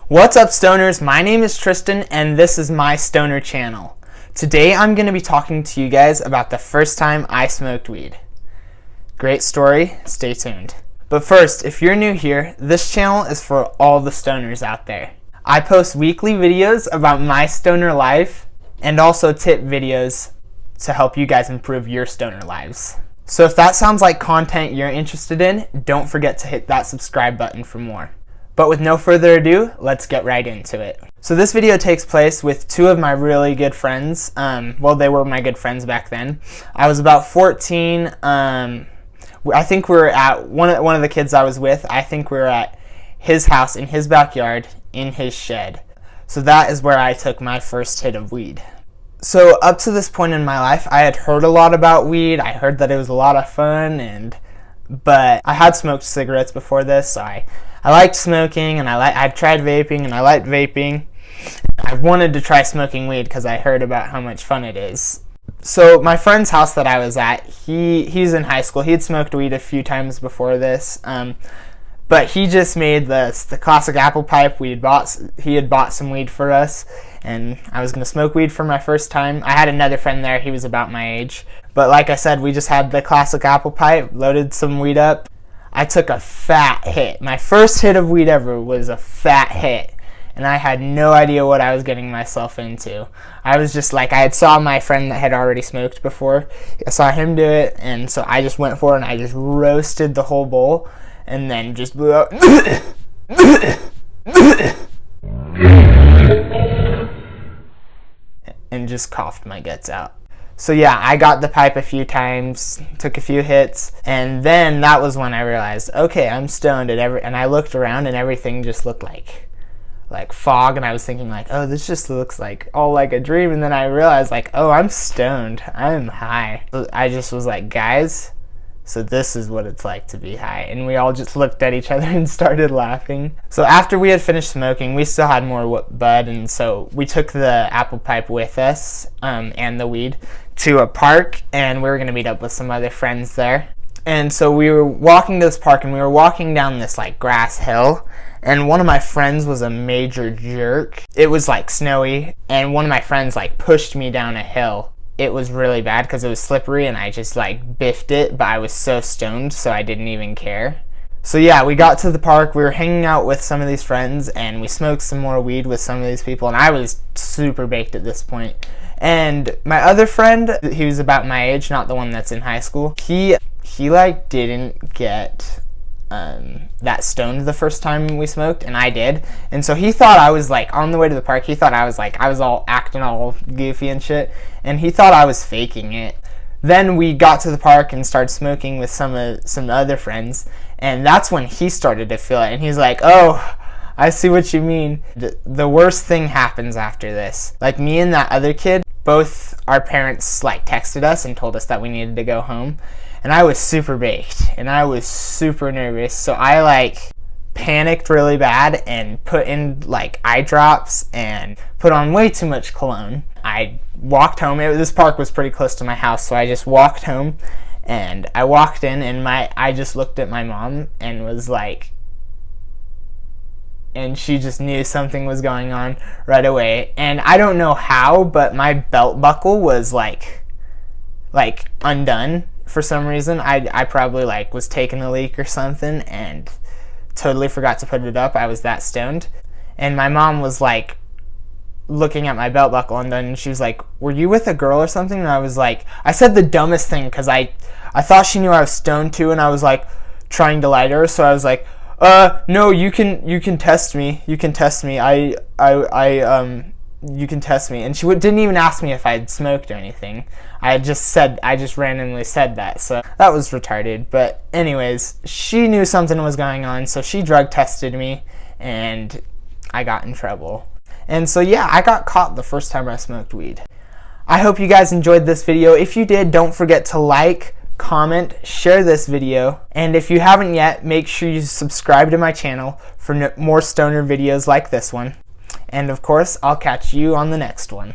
What's up, stoners? My name is Tristan and this is my stoner channel. Today I'm going to be talking to you guys about the first time I smoked weed. Great story, stay tuned. But first, if you're new here, this channel is for all the stoners out there. I post weekly videos about my stoner life and also tip videos to help you guys improve your stoner lives. So if that sounds like content you're interested in, don't forget to hit that subscribe button for more. But with no further ado, let's get right into it. So this video takes place with two of my really good friends. Well, they were my good friends back then. I was about 14. I think we were at one of the kids I was with. I think we were at his house in his backyard in his shed. So that is where I took my first hit of weed. So up to this point in my life, I had heard a lot about weed. I heard that it was a lot of fun, but I had smoked cigarettes before this, so I liked smoking, and I tried vaping, and I liked vaping. I wanted to try smoking weed because I heard about how much fun it is. So my friend's house that I was at, he's in high school. He had smoked weed a few times before this, but he just made the classic apple pipe. He had bought some weed for us, and I was going to smoke weed for my first time. I had another friend there. He was about my age. But like I said, we just had the classic apple pipe, loaded some weed up. I took a fat hit. My first hit of weed ever was a fat hit, and I had no idea what I was getting myself into. I was just like, I saw my friend that had already smoked before. I saw him do it, and so I just went for it, and I just roasted the whole bowl, and then just blew out. And just coughed my guts out. So yeah, I got the pipe a few times, took a few hits, and then that was when I realized, okay, I'm stoned, and I looked around and everything just looked like fog, and I was thinking like, oh, this just looks like all like a dream, and then I realized like, oh, I'm stoned, I'm high. I just was like, guys, so this is what it's like to be high, and we all just looked at each other and started laughing. So after we had finished smoking, we still had more bud, and so we took the apple pipe with us and the weed to a park, and we were going to meet up with some other friends there. And so we were walking to this park, and we were walking down this like grass hill, and one of my friends was a major jerk. It was like snowy, and one of my friends like pushed me down a hill. It was really bad because it was slippery, and I just like biffed it, but I was so stoned, so I didn't even care. So yeah, we got to the park, we were hanging out with some of these friends, and we smoked some more weed with some of these people, and I was super baked at this point. And my other friend, he was about my age, not the one that's in high school, he like didn't get that stoned the first time we smoked, and I did. And so he thought I was like, on the way to the park, he thought I was all acting all goofy and shit, and he thought I was faking it. Then we got to the park and started smoking with some other friends, and that's when he started to feel it, and he's like, oh, I see what you mean. The worst thing happens after this. Like, me and that other kid, both our parents like texted us and told us that we needed to go home, and I was super baked, and I was super nervous, so I like panicked really bad and put in like eye drops and put on way too much cologne. I walked home. This park was pretty close to my house, so I just walked home, and I walked in, and I just looked at my mom and was like, and she just knew something was going on right away. And I don't know how, but my belt buckle was like undone for some reason. I probably like was taking a leak or something and totally forgot to put it up. I was that stoned. And my mom was like looking at my belt buckle undone, and she was like, were you with a girl or something? And I was like, I said the dumbest thing because I thought she knew I was stoned too, and I was like trying to lie to her, so I was like, no, you can test me. You can test me. You can test me. And she didn't even ask me if I had smoked or anything. I just randomly said that. So that was retarded. But anyways, she knew something was going on, so she drug tested me, and I got in trouble. And so yeah, I got caught the first time I smoked weed. I hope you guys enjoyed this video. If you did, don't forget to like, comment, share this video, and if you haven't yet, make sure you subscribe to my channel for more stoner videos like this one. And of course, I'll catch you on the next one.